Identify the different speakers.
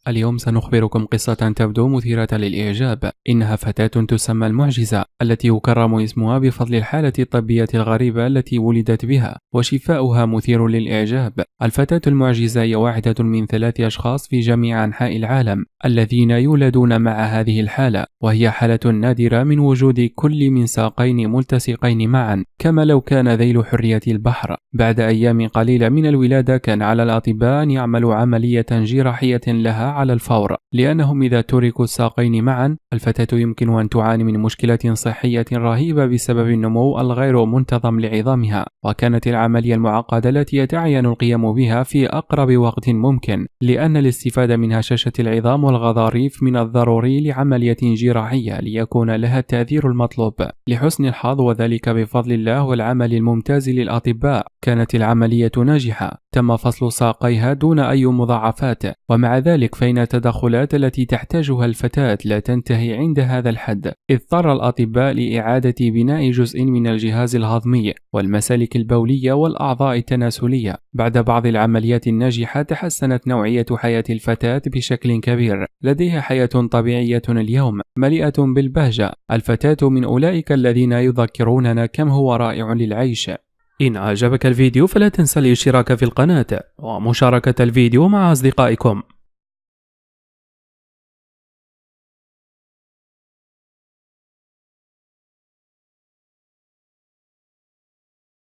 Speaker 1: اليوم سنخبركم قصة تبدو مثيرة للإعجاب. إنها فتاة تسمى المعجزة التي يكرم اسمها بفضل الحالة الطبية الغريبة التي ولدت بها، وشفاؤها مثير للإعجاب. الفتاة المعجزة هي واحدة من 3 أشخاص في جميع أنحاء العالم الذين يولدون مع هذه الحالة، وهي حالة نادرة من وجود كل من ساقين ملتصقين معا كما لو كان ذيل حرية البحر. بعد أيام قليلة من الولادة كان على الأطباء أن يعملوا عملية جراحية لها على الفور، لأنهم إذا تركوا الساقين معا الفتاة يمكن أن تعاني من مشكلة صحية رهيبة بسبب النمو الغير منتظم لعظامها. وكانت العملية المعقدة التي يتعين القيام بها في أقرب وقت ممكن، لأن الاستفادة من هشاشة العظام والغضاريف من الضروري لعملية جراحية ليكون لها التأثير المطلوب. لحسن الحظ وذلك بفضل الله والعمل الممتاز للأطباء كانت العملية ناجحة، تم فصل ساقيها دون أي مضاعفات. ومع ذلك فإن التدخلات التي تحتاجها الفتاة لا تنتهي عند هذا الحد. اضطر الأطباء لإعادة بناء جزء من الجهاز الهضمي والمسالك البولية والأعضاء التناسلية. بعد بعض العمليات الناجحة تحسنت نوعية حياة الفتاة بشكل كبير، لديها حياة طبيعية اليوم مليئة بالبهجة. الفتاة من أولئك الذين يذكروننا كم هو رائع للعيش. إن أعجبك الفيديو فلا تنسى الاشتراك في القناة ومشاركة الفيديو مع أصدقائكم.